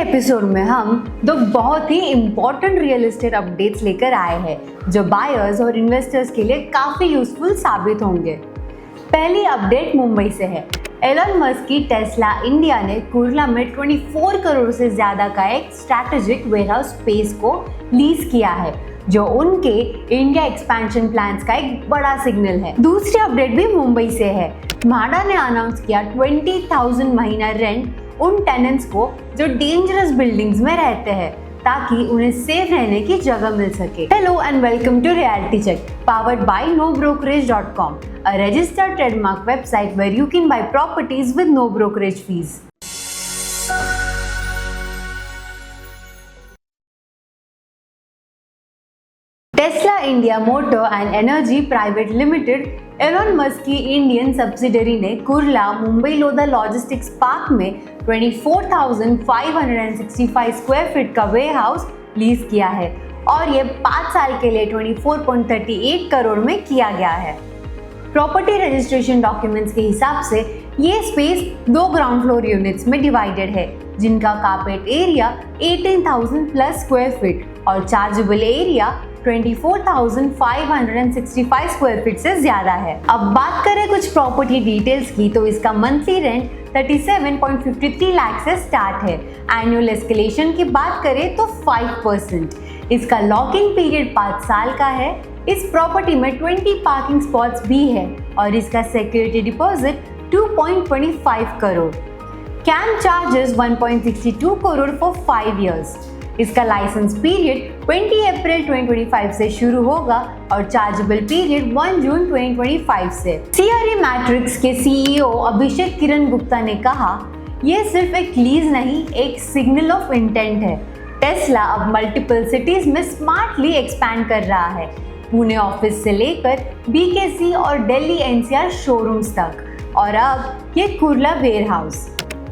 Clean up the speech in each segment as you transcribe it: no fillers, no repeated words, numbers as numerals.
Episode में हम दो बहुत ही इम्पोर्टेंट रियल एस्टेट अपडेट्स लेकर आए हैं जो बायर्स और इन्वेस्टर्स के लिए काफी यूजफुल साबित होंगे। पहली अपडेट मुंबई से है। एलन मस्क की टेस्ला इंडिया ने कुर्ला में 24 करोड़ से ज्यादा का एक स्ट्रैटेजिक वेयरहाउस स्पेस को लीज किया है, जो उनके इंडिया एक्सपेंशन प्लान्स का एक बड़ा सिग्नल है। दूसरी अपडेट भी मुंबई से है। म्हाडा ने अनाउंस किया 20,000 महीना रेंट उन टेनेंट्स को जो डेंजरस बिल्डिंग्स में रहते हैं, ताकि उन्हें सेफ रहने की जगह मिल सके। Hello and welcome to reality check, powered by nobrokerage.com, a registered trademark website where you can buy properties with no brokerage fees. Tesla India Motor and Energy Private Limited, Elon Musk की Indian subsidiary ने Kurla Mumbai Lodha Logistics Park में 24,565 square feet का warehouse lease किया है और ये 5 साल के लिए 24.38 करोड़ में किया गया है। प्रॉपर्टी रजिस्ट्रेशन डॉक्यूमेंट्स के हिसाब से ये स्पेस 2 ग्राउंड फ्लोर यूनिट्स में डिवाइडेड है, जिनका carpet area 18,000 plus square feet और चार्जेबल एरिया 24,565 स्क्वायर फीट से ज्यादा है। अब बात करें कुछ प्रॉपर्टी डिटेल्स की, तो इसका मंथली रेंट 37.53 लाख से स्टार्ट है। एनुअल एस्केलेशन की बात करें तो 5%। इसका लॉकिंग पीरियड 5 साल का है। इस प्रॉपर्टी में 20 पार्किंग स्पॉट्स भी है और इसका security deposit 2.25 crore. Camp charges 1.62 crore for 5 years. इसका लाइसेंस पीरियड 20 अप्रैल 2025 से शुरू होगा और चार्जेबल पीरियड 1 जून 2025 से। CRE मैट्रिक्स के CEO अभिषेक किरण गुप्ता ने कहा, यह सिर्फ एक लीज नहीं, एक सिग्नल ऑफ इंटेंट है। टेस्ला अब मल्टीपल सिटीज में स्मार्टली एक्सपैंड कर रहा है, पुणे ऑफिस से लेकर BKC और दिल्ली NCR शोरूम्स तक, और अब ये Kurla warehouse.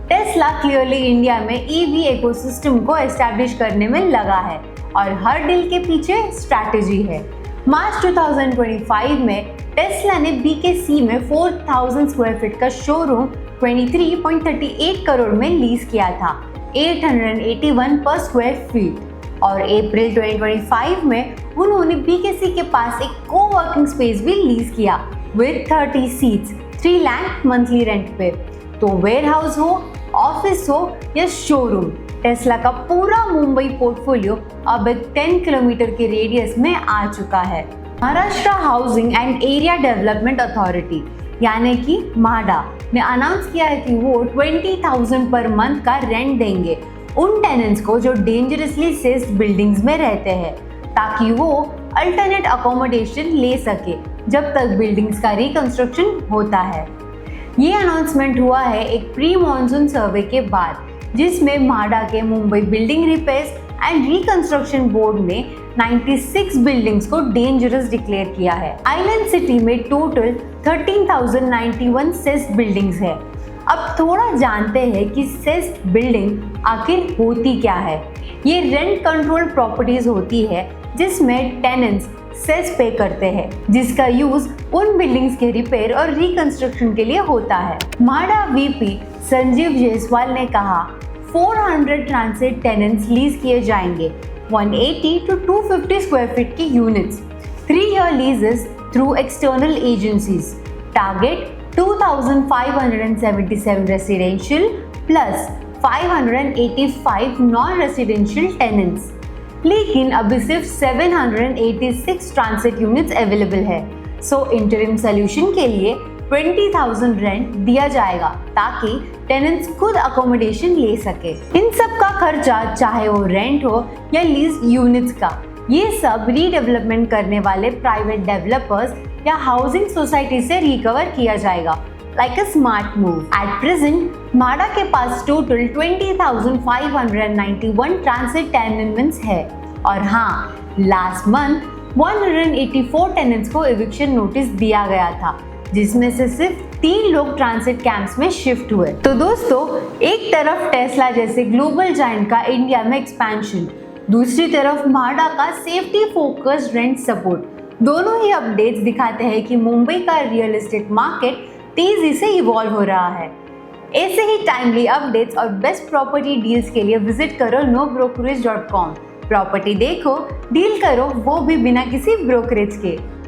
Tesla clearly India में EV इकोसिस्टम को एस्टैब्लिश करने में लगा है और हर डील के पीछे स्ट्रैटेजी है। मार्च 2025 में टेस्ला ने BKC में 4,000 स्क्वायर फीट का शोरूम 23.38 करोड़ में लीज किया था, 881 पर स्क्वायर फीट, और अप्रैल 2025 में उन्होंने BKC के पास एक कोवर्किंग स्पेस भी लीज किया with 30 seats 3 lakh monthly rent पे। तो वेयरहाउस हो, ऑफिस हो या शोरूम, टेस्ला का पूरा मुंबई पोर्टफोलियो अब एक 10 किलोमीटर के रेडियस में आ चुका है। Maharashtra housing and area development authority यानी कि म्हाडा ने अनाउंस किया है कि वो 20,000 पर मंथ का रेंट देंगे उन टेनेंट्स को जो डेंजरसली सेस्ड बिल्डिंग्स में रहते हैं, ताकि वो अल्टरनेट अकोमोडेशन ले सके जब तक बिल्डिंग्स का रिकंस्ट्रक्शन होता है। ये अनाउंसमेंट हुआ है एक प्री मॉनसून सर्वे के बाद, जिसमें म्हाडा के Mumbai building repairs and reconstruction board ने 96 बिल्डिंग्स को डेंजरस डिक्लेयर किया है। आइलैंड सिटी में टोटल 13,091 सेस्ड बिल्डिंग्स है। अब थोड़ा जानते हैं कि सेस्ड बिल्डिंग आखिर होती क्या है। ये रेंट कंट्रोल प्रॉपर्टीज होती है जिसमें टेनेंट्स सेस पे करते हैं, जिसका यूज उन बिल्डिंग्स के रिपेयर और रिकंस्ट्रक्शन के लिए होता है। म्हाडा VP संजीव जायसवाल ने कहा, 400 ट्रांसिट टेनेंट्स लीज किए जाएंगे, 180 to 250 स्क्वायर फीट की units, 3 year लीजेस through external agencies. Target 2,577 residential plus 585 non residential tenants. लेकिन अभी सिर्फ 786 ट्रांसिट यूनिट्स अवेलेबल है। सो इंटरिम सोल्यूशन के लिए 20,000 रेंट दिया जाएगा ताकि टेनेंट्स खुद अकोमोडेशन ले सके। इन सब का खर्चा, चाहे वो रेंट हो या लीज यूनिट्स का, ये सब रीडेवलपमेंट करने वाले प्राइवेट डेवलपर्स या हाउसिंग सोसाइटी से रिकवर किया जाएगा, like a smart move. At present, MHADA के पास टोटल 20,591 ट्रांसिट टेनेंट्स है और हाँ, लास्ट मंथ 184 टेनेंट्स को एविक्शन नोटिस दिया गया था, जिसमें से सिर्फ 3 लोग ट्रांसिट कैंप्स में शिफ्ट हुए। तो दोस्तों, एक तरफ टेस्ला जैसे ग्लोबल जायंट का इंडिया में एक्सपेंशन, दूसरी तरफ म्हाडा का सेफ्टी फोकस्ड रेंट सपोर्ट, दोनों ही अपडेट्स दिखाते हैं कि मुंबई का रियल एस्टेट मार्केट तेजी से इवॉल्व हो रहा है। ऐसे ही टाइमली अपडेट्स और बेस्ट प्रॉपर्टी डील्स के लिए विजिट करो nobrokerage.com। प्रॉपर्टी देखो, डील करो, वो भी बिना किसी ब्रोकरेज के।